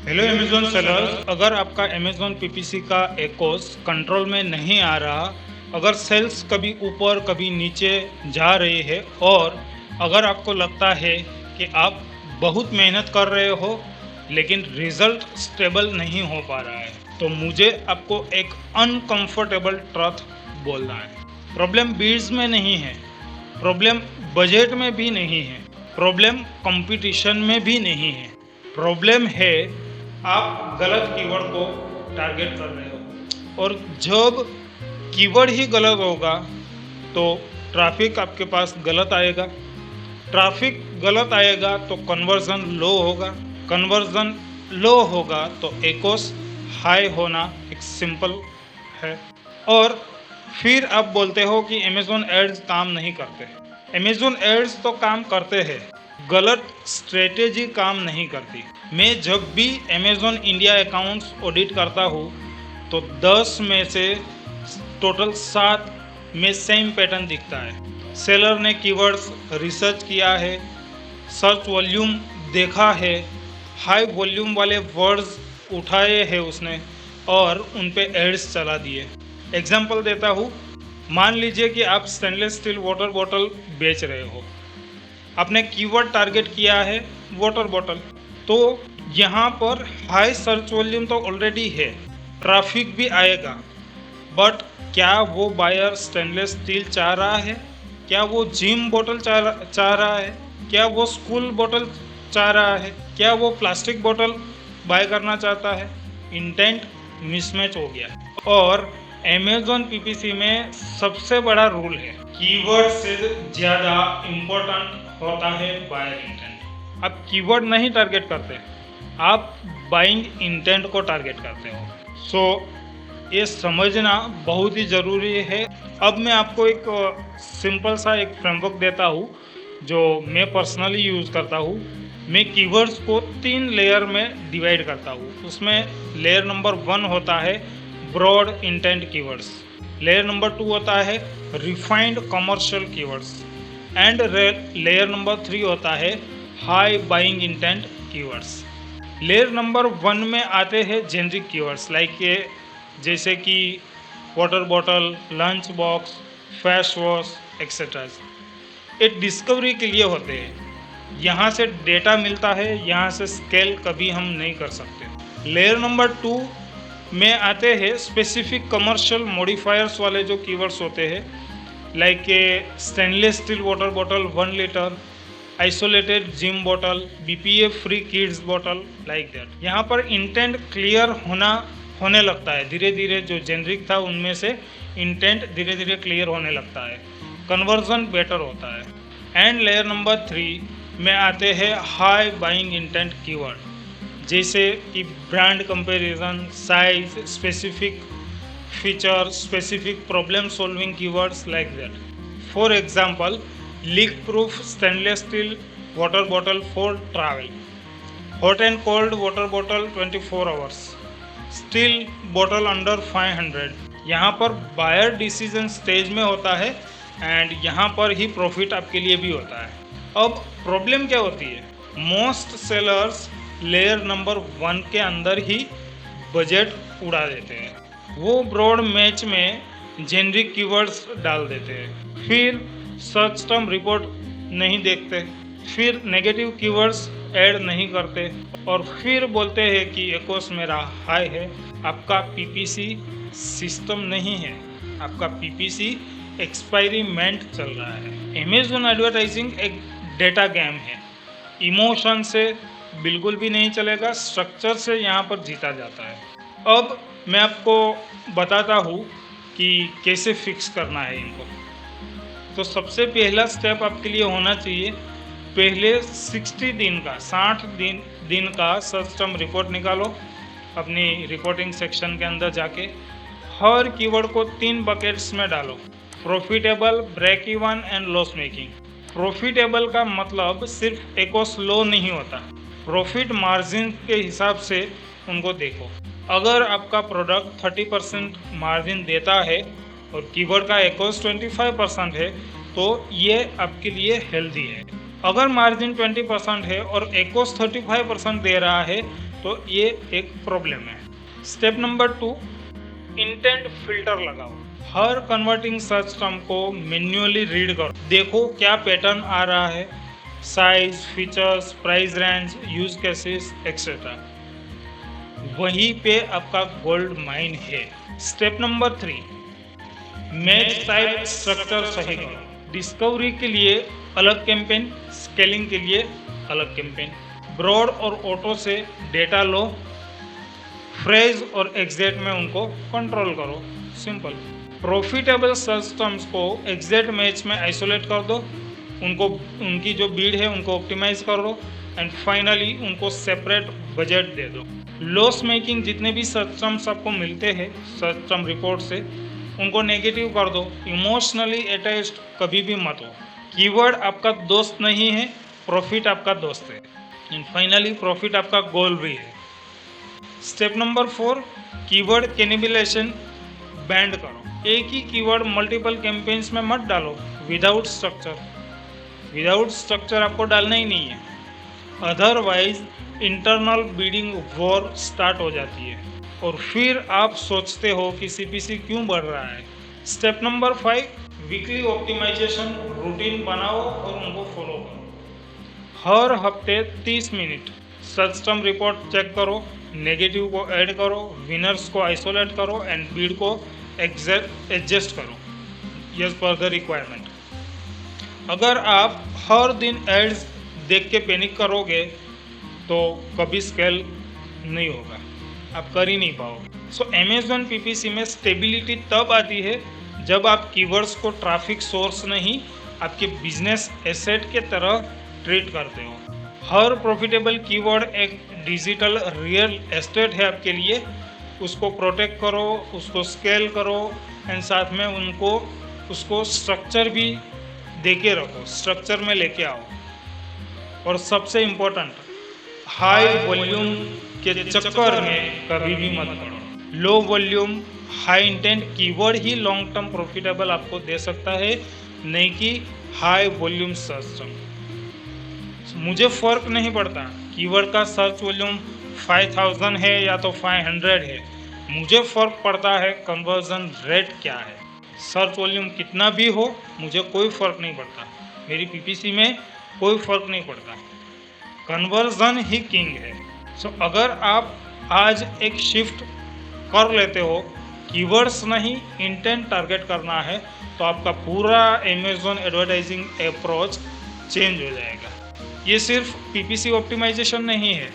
Hello Amazon sellers, अगर आपका Amazon PPC का एकोस कंट्रोल में नहीं आ रहा, अगर सेल्स कभी ऊपर कभी नीचे जा रही है और अगर आपको लगता है कि आप बहुत मेहनत कर रहे हो लेकिन रिजल्ट स्टेबल नहीं हो पा रहा है, तो मुझे आपको एक अनकंफर्टेबल ट्रुथ बोलना है। प्रॉब्लम बीड्स में नहीं है, प्रॉब्लम बजट में भी नहीं है, प्रॉब्लम कंपटीशन में भी नहीं है। प्रॉब्लम है आप गलत कीवर्ड को टारगेट कर रहे हो, और जब कीवर्ड ही गलत होगा तो ट्रैफिक आपके पास गलत आएगा, ट्रैफिक गलत आएगा तो कन्वर्जन लो होगा, कन्वर्जन लो होगा तो एकोस हाई होना एक सिंपल है। और फिर आप बोलते हो कि अमेज़ॉन एड्स काम नहीं करते। अमेज़ॉन एड्स तो काम करते हैं, गलत स्ट्रेटेजी काम नहीं करती। मैं जब भी अमेज़ॉन इंडिया अकाउंट्स ऑडिट करता हूँ तो 10 में से टोटल 7 में सेम पैटर्न दिखता है। सेलर ने कीवर्ड्स रिसर्च किया है, सर्च वॉल्यूम देखा है, हाई वॉल्यूम वाले वर्ड्स उठाए हैं उसने और उन पे एड्स चला दिए। एग्जाम्पल देता हूँ, मान लीजिए कि आप स्टेनलेस स्टील वाटर बॉटल बेच रहे हो, आपने कीवर्ड टारगेट किया है वाटर बॉटल, तो यहाँ पर हाई सर्च वॉल्यूम तो ऑलरेडी है, ट्रैफिक भी आएगा, बट क्या वो बायर स्टेनलेस स्टील चाह रहा है? क्या वो जिम बोतल चाह रहा है? क्या वो स्कूल बोतल चाह रहा है? क्या वो प्लास्टिक बोतल बाय करना चाहता है? इंटेंट मिसमैच हो गया। और अमेज़ॉन पीपीसी में सबसे बड़ा रूल है, कीवर्ड से ज़्यादा इम्पोर्टेंट होता है बायर इंटेंट। आप कीवर्ड नहीं टारगेट करते, आप बाइंग इंटेंट को टारगेट करते हो। सो ये समझना बहुत ही ज़रूरी है। अब मैं आपको एक सिंपल सा एक फ्रेमवर्क देता हूँ जो मैं पर्सनली यूज़ करता हूँ। मैं कीवर्ड्स को 3 लेयर में डिवाइड करता हूँ। उसमें लेयर नंबर 1 होता है broad intent keywords, layer number 2 होता है refined commercial keywords, and layer number 3 होता है high buying intent keywords. Layer number 1 में आते हैं जेनरिक कीवर्ड्स लाइक जैसे कि water bottle, lunch box, face wash etcetera. ये डिस्कवरी के लिए होते हैं, यहाँ से डेटा मिलता है, यहाँ से स्केल कभी हम नहीं कर सकते। लेयर नंबर 2 में आते हैं स्पेसिफिक कमर्शियल मॉडिफायर्स वाले जो कीवर्ड्स होते हैं, like stainless still water bottle 1 litre, isolated gym bottle, BPA free kids bottle, like that. यहाँ पर इंटेंट क्लियर होने लगता है, धीरे धीरे जो जेनरिक था उनमें से इंटेंट धीरे धीरे क्लियर होने लगता है, कन्वर्जन बेटर होता है। एंड लेयर नंबर 3 में आते हैं हाई बाइंग इंटेंट कीवर्ड, जैसे कि brand comparison, size, specific feature, specific problem solving keywords, like that. For example, leak proof stainless still water bottle for travel, hot and cold water bottle 24 hours, steel bottle under 500। यहाँ पर buyer decision stage में होता है and यहाँ पर ही profit आपके लिए भी होता है। अब प्रॉब्लम क्या होती है, मोस्ट सेलर्स लेयर नंबर 1 के अंदर ही बजट उड़ा देते हैं, वो ब्रॉड मैच में जेनरिक कीवर्ड्स डाल देते हैं, फिर सर्च टर्म रिपोर्ट नहीं देखते, फिर नेगेटिव कीवर्ड्स ऐड नहीं करते और फिर बोलते हैं कि एकोस मेरा हाई है। आपका पीपीसी सिस्टम नहीं है, आपका पीपीसी एक्सपेरिमेंट चल रहा है। अमेज़ॉन एडवर्टाइजिंग एक डेटा गेम है, इमोशन से बिल्कुल भी नहीं चलेगा, स्ट्रक्चर से यहाँ पर जीता जाता है। अब मैं आपको बताता हूँ कि कैसे फिक्स करना है इनको। तो सबसे पहला स्टेप आपके लिए होना चाहिए, पहले 60 दिन का सर्च टर्म रिपोर्ट निकालो अपनी रिपोर्टिंग सेक्शन के अंदर जाके। हर कीवर्ड को 3 बकेट्स में डालो, profitable, break even and loss making. Profitable का मतलब सिर्फ एकोस लो नहीं होता, प्रॉफिट मार्जिन के हिसाब से उनको देखो। अगर आपका प्रोडक्ट 30% मार्जिन देता है और कीवर्ड का एकोस 25% है तो ये आपके लिए हेल्दी है। अगर मार्जिन 20% है और एकोस 35% दे रहा है तो ये एक प्रॉब्लम है। स्टेप नंबर 2, इंटेंट फिल्टर लगाओ। हर कन्वर्टिंग सर्च टर्म को मैन्युअली रीड करो, देखो क्या पैटर्न आ रहा है, size, features, price range, use cases etcetera. वहीं पे आपका गोल्ड माइन है। Step number 3, match type structure सही करो। डिस्कवरी के लिए अलग कैंपेन, स्केलिंग के लिए अलग कैंपेन। ब्रॉड और ऑटो से डेटा लो, फ्रेज और एग्जैक्ट में उनको कंट्रोल करो, सिंपल। प्रॉफिटेबल सर्च टर्म्स को एग्जैक्ट मैच में आइसोलेट कर दो, उनको उनकी जो बीड है उनको ऑप्टिमाइज कर दो, एंड फाइनली उनको सेपरेट बजट दे दो। लॉस मेकिंग जितने भी सर्च टर्म्स आपको मिलते हैं सर्च टर्म रिपोर्ट से, उनको नेगेटिव कर दो। इमोशनली अटैच्ड कभी भी मत हो। कीवर्ड आपका दोस्त नहीं है, प्रॉफिट आपका दोस्त है, एंड फाइनली प्रॉफिट आपका गोल भी है। Step number 4, keyword cannibalisation band करो। एक ही कीवर्ड मल्टीपल कैंपेन्स में मत डालो विदाउट स्ट्रक्चर। विदाउट स्ट्रक्चर आपको डालना ही नहीं है, otherwise internal bidding war start हो जाती है और फिर आप सोचते हो कि सीपीसी क्यों बढ़ रहा है। Step number 5, weekly optimisation routine बनाओ और उनको फॉलो करो। हर हफ्ते 30 minute search term report check करो, नेगेटिव को ऐड करो, विनर्स को आइसोलेट करो एंड बीड को एडजस्ट करो एज पर द रिक्वायरमेंट। अगर आप हर दिन एड्स देख के पैनिक करोगे तो कभी स्केल नहीं होगा, आप कर ही नहीं पाओगे। सो अमेज़न पीपीसी में स्टेबिलिटी तब आती है जब आप कीवर्ड्स को ट्रैफिक सोर्स नहीं, आपके बिजनेस एसेट के तरह ट्रीट करते हो। हर प्रॉफिटेबल कीवर्ड एक डिजिटल रियल एस्टेट है आपके लिए, उसको प्रोटेक्ट करो, उसको स्केल करो एंड साथ में उसको स्ट्रक्चर भी देके रखो, स्ट्रक्चर में लेके आओ। और सबसे इम्पोर्टेंट, हाई वॉल्यूम के चक्कर में कभी भी मत पड़ो। Low volume high intent keyword ही लॉन्ग टर्म प्रॉफिटेबल आपको दे सकता है, नहीं कि हाई वॉल्यूम सर्च टर्म। मुझे फर्क नहीं पड़ता कीवर्ड का सर्च वॉल्यूम 5000 है या तो 500 है, मुझे फर्क पड़ता है कन्वर्जन रेट क्या है। सर्च वॉल्यूम कितना भी हो मुझे कोई फ़र्क नहीं पड़ता, मेरी पीपीसी में कोई फ़र्क नहीं पड़ता, कन्वर्जन ही किंग है। सो अगर आप आज एक शिफ्ट कर लेते हो, कीवर्ड्स नहीं इंटेंट टारगेट करना है, तो आपका पूरा अमेज़न एडवर्टाइजिंग अप्रोच चेंज हो जाएगा। ये सिर्फ पीपीसी ऑप्टिमाइजेशन नहीं है,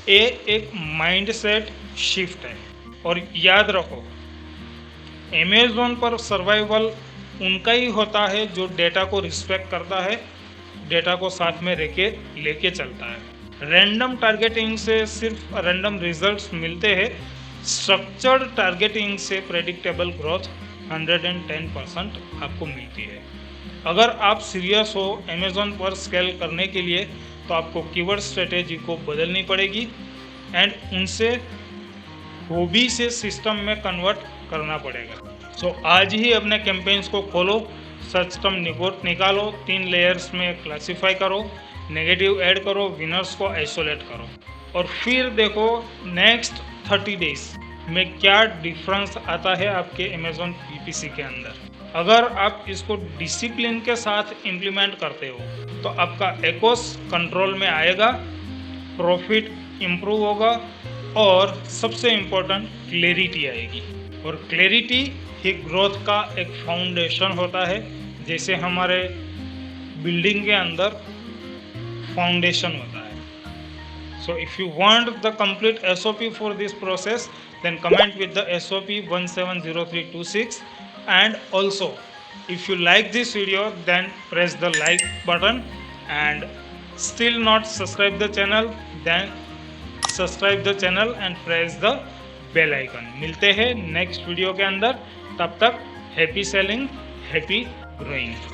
ये एक माइंडसेट शिफ्ट है। और याद रखो, अमेज़न पर सर्वाइवल उनका ही होता है जो डेटा को रिस्पेक्ट करता है, डेटा को साथ में लेके चलता है। रैंडम टारगेटिंग से सिर्फ रैंडम रिजल्ट्स मिलते हैं, स्ट्रक्चर्ड टारगेटिंग से प्रेडिक्टेबल ग्रोथ 110% आपको मिलती है। अगर आप सीरियस हो अमेज़न पर स्केल करने के लिए, तो आपको कीवर्ड स्ट्रेटेजी को बदलनी पड़ेगी एंड उनसे हॉबी से सिस्टम में कन्वर्ट करना पड़ेगा। सो आज ही अपने कैंपेन्स को खोलो, सर्च टर्म निकालो, 3 लेयर्स में क्लासिफाई करो, नेगेटिव ऐड करो, विनर्स को आइसोलेट करो और फिर देखो नेक्स्ट 30 डेज में क्या डिफरेंस आता है आपके अमेज़न पीपीसी के अंदर। अगर आप इसको डिसिप्लिन के साथ इम्प्लीमेंट करते हो तो आपका एकोस कंट्रोल में आएगा, प्रॉफिट इम्प्रूव होगा और सबसे इम्पोर्टेंट क्लैरिटी आएगी। और क्लैरिटी ही ग्रोथ का एक फाउंडेशन होता है, जैसे हमारे बिल्डिंग के अंदर फाउंडेशन होता है। So if you want the complete SOP for this process, then comment with the SOP 170326, and also if you like this video then press the like button, and still not subscribe the channel then subscribe the channel and press the bell icon। मिलते हैं next video के अंदर, तब तक happy selling, happy growing.